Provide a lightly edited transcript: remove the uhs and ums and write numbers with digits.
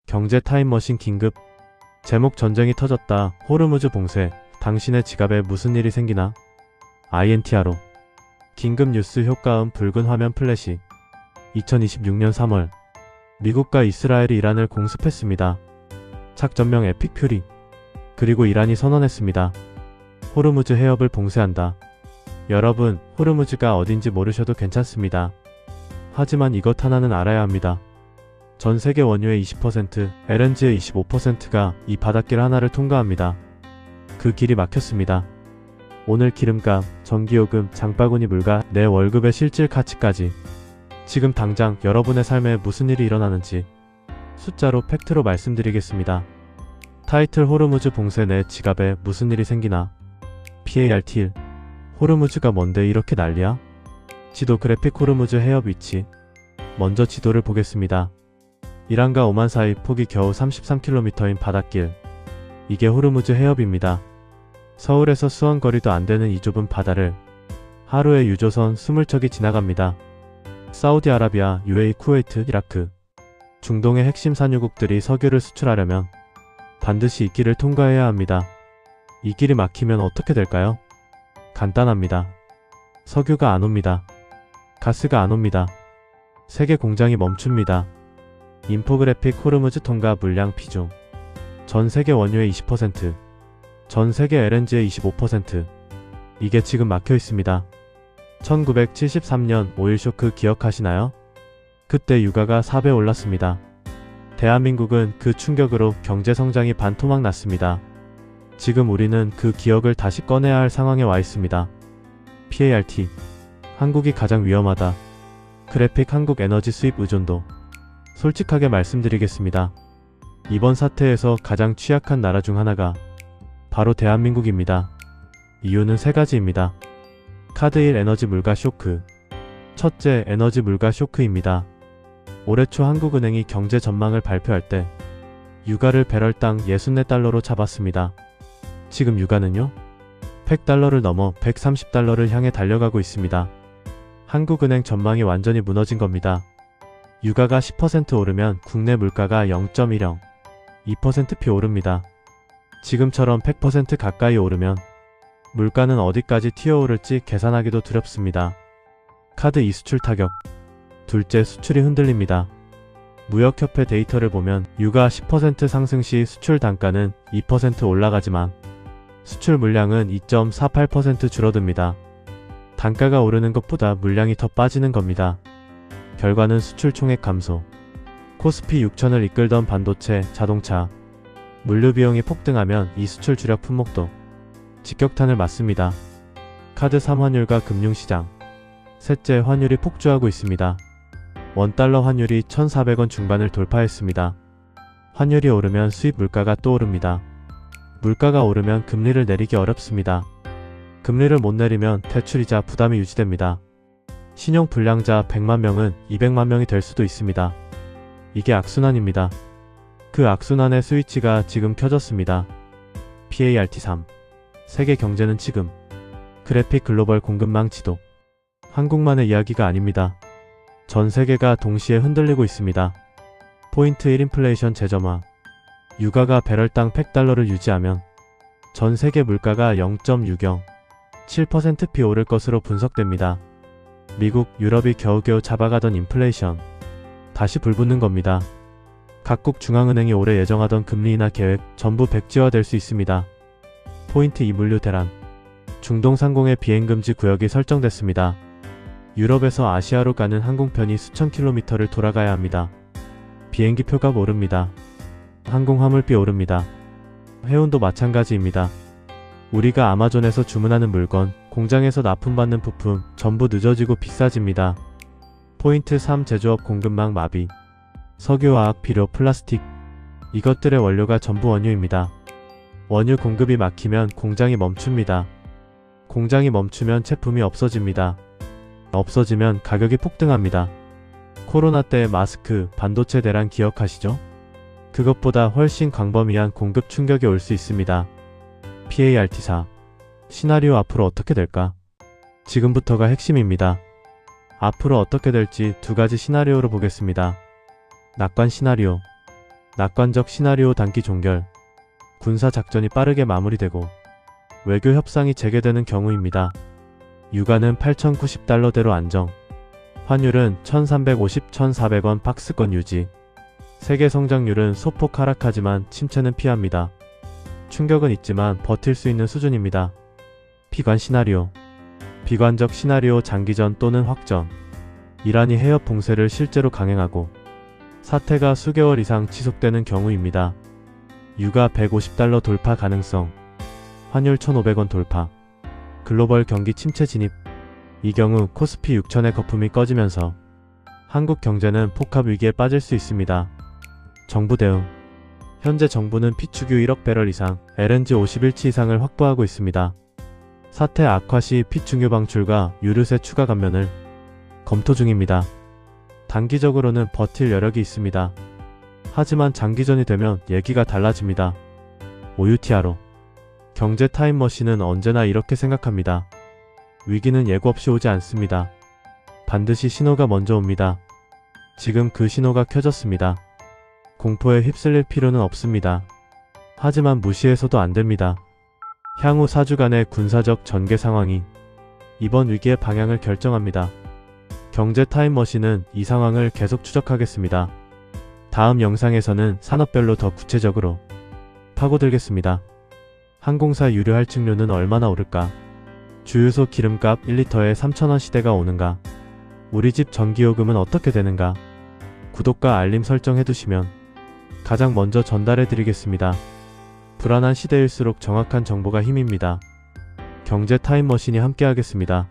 경제 타임머신 긴급. 제목 전쟁이 터졌다. 호르무즈 봉쇄. 당신의 지갑에 무슨 일이 생기나? INTR로. 긴급 뉴스 효과음 붉은 화면 플래시. 2026년 3월. 미국과 이스라엘이 이란을 공습했습니다. 작전명 에픽 퓨리. 그리고 이란이 선언했습니다. 호르무즈 해협을 봉쇄한다. 여러분, 호르무즈가 어딘지 모르셔도 괜찮습니다. 하지만 이것 하나는 알아야 합니다. 전 세계 원유의 20%, LNG의 25%가 이 바닷길 하나를 통과합니다. 그 길이 막혔습니다. 오늘 기름값, 전기요금, 장바구니 물가, 내 월급의 실질 가치까지. 지금 당장 여러분의 삶에 무슨 일이 일어나는지 숫자로 팩트로 말씀드리겠습니다. 타이틀 호르무즈 봉쇄. 내 지갑에 무슨 일이 생기나? PART1. 호르무즈가 뭔데 이렇게 난리야? 지도 그래픽. 호르무즈 해협 위치. 먼저 지도를 보겠습니다. 이란과 오만 사이 폭이 겨우 33km인 바닷길. 이게 호르무즈 해협입니다. 서울에서 수원 거리도 안 되는 이 좁은 바다를 하루에 유조선 20척이 지나갑니다. 사우디아라비아, UAE, 쿠웨이트, 이라크, 중동의 핵심 산유국들이 석유를 수출하려면 반드시 이 길을 통과해야 합니다. 이 길이 막히면 어떻게 될까요? 간단합니다. 석유가 안 옵니다. 가스가 안 옵니다. 세계 공장이 멈춥니다. 인포그래픽. 호르무즈 통과 물량 비중. 전 세계 원유의 20%, 전 세계 LNG의 25%. 이게 지금 막혀 있습니다. 1973년 오일 쇼크 기억하시나요? 그때 유가가 4배 올랐습니다. 대한민국은 그 충격으로 경제 성장이 반토막 났습니다. 지금 우리는 그 기억을 다시 꺼내야 할 상황에 와 있습니다. PART. 한국이 가장 위험하다. 그래픽. 한국 에너지 수입 의존도. 솔직하게 말씀드리겠습니다. 이번 사태에서 가장 취약한 나라 중 하나가 바로 대한민국입니다. 이유는 세 가지입니다. 카드 1. 에너지 물가 쇼크. 첫째, 에너지 물가 쇼크입니다. 올해 초 한국은행이 경제 전망을 발표할 때 유가를 배럴당 64달러로 잡았습니다. 지금 유가는요? 100달러를 넘어 130달러를 향해 달려가고 있습니다. 한국은행 전망이 완전히 무너진 겁니다. 유가가 10% 오르면 국내 물가가 0.10, 2%피 오릅니다. 지금처럼 100% 가까이 오르면 물가는 어디까지 튀어오를지 계산하기도 두렵습니다. 카드 2. 수출 타격. 둘째, 수출이 흔들립니다. 무역협회 데이터를 보면 유가 10% 상승 시 수출 단가는 2% 올라가지만 수출 물량은 2.48% 줄어듭니다. 단가가 오르는 것보다 물량이 더 빠지는 겁니다. 결과는 수출 총액 감소. 코스피 6000을 이끌던 반도체, 자동차, 물류 비용이 폭등하면 이 수출 주력 품목도 직격탄을 맞습니다. 카드 3. 환율과 금융시장. 셋째, 환율이 폭주하고 있습니다. 원달러 환율이 1,400원 중반을 돌파했습니다. 환율이 오르면 수입 물가가 또 오릅니다. 물가가 오르면 금리를 내리기 어렵습니다. 금리를 못 내리면 대출이자 부담이 유지됩니다. 신용 불량자 100만 명은 200만 명이 될 수도 있습니다. 이게 악순환입니다. 그 악순환의 스위치가 지금 켜졌습니다. PART 3. 세계 경제는 지금. 그래픽. 글로벌 공급망 지도. 한국만의 이야기가 아닙니다. 전 세계가 동시에 흔들리고 있습니다. 포인트 1. 인플레이션 재점화. 유가가 배럴당 100달러를 유지하면 전 세계 물가가 0.60, 7%피 오를 것으로 분석됩니다. 미국, 유럽이 겨우겨우 잡아가던 인플레이션 다시 불붙는 겁니다. 각국 중앙은행이 올해 예정하던 금리 인하 계획 전부 백지화될 수 있습니다. 포인트 2. 물류 대란. 중동 상공의 비행금지 구역이 설정됐습니다. 유럽에서 아시아로 가는 항공편이 수천 킬로미터를 돌아가야 합니다. 비행기 표값 오릅니다. 항공 화물비 오릅니다. 해운도 마찬가지입니다. 우리가 아마존에서 주문하는 물건, 공장에서 납품받는 부품 전부 늦어지고 비싸집니다. 포인트 3. 제조업 공급망 마비. 석유화학, 비료, 플라스틱. 이것들의 원료가 전부 원유입니다. 원유 공급이 막히면 공장이 멈춥니다. 공장이 멈추면 제품이 없어집니다. 없어지면 가격이 폭등합니다. 코로나 때의 마스크, 반도체 대란 기억하시죠? 그것보다 훨씬 광범위한 공급 충격이 올 수 있습니다. PART 4. 시나리오 앞으로 어떻게 될까? 지금부터가 핵심입니다. 앞으로 어떻게 될지 두 가지 시나리오로 보겠습니다. 낙관 시나리오. 낙관적 시나리오 단기 종결, 군사 작전이 빠르게 마무리되고 외교 협상이 재개되는 경우입니다. 유가는 8,090달러대로 안정, 환율은 1,350-1,400원 박스권 유지, 세계 성장률은 소폭 하락하지만 침체는 피합니다. 충격은 있지만 버틸 수 있는 수준입니다. 비관 시나리오, 비관적 시나리오 장기전 또는 확전, 이란이 해협 봉쇄를 실제로 강행하고 사태가 수개월 이상 지속되는 경우입니다. 유가 150달러 돌파 가능성, 환율 1,500원 돌파, 글로벌 경기 침체 진입. 이 경우 코스피 6천의 거품이 꺼지면서 한국 경제는 폭합 위기에 빠질 수 있습니다. 정부 대응, 현재 정부는 피축유 1억 배럴 이상, LNG 51치 이상을 확보하고 있습니다. 사태 악화 시 피축유 방출과 유류세 추가 감면을 검토 중입니다. 단기적으로는 버틸 여력이 있습니다. 하지만 장기전이 되면 얘기가 달라집니다. OUTRO, 경제 타임머신은 언제나 이렇게 생각합니다. 위기는 예고 없이 오지 않습니다. 반드시 신호가 먼저 옵니다. 지금 그 신호가 켜졌습니다. 공포에 휩쓸릴 필요는 없습니다. 하지만 무시해서도 안 됩니다. 향후 4주간의 군사적 전개 상황이 이번 위기의 방향을 결정합니다. 경제 타임머신은 이 상황을 계속 추적하겠습니다. 다음 영상에서는 산업별로 더 구체적으로 파고들겠습니다. 항공사 유류 할증료는 얼마나 오를까? 주유소 기름값 1리터에 3,000원 시대가 오는가? 우리 집 전기요금은 어떻게 되는가? 구독과 알림 설정해두시면 가장 먼저 전달해드리겠습니다. 불안한 시대일수록 정확한 정보가 힘입니다. 경제 타임머신이 함께하겠습니다.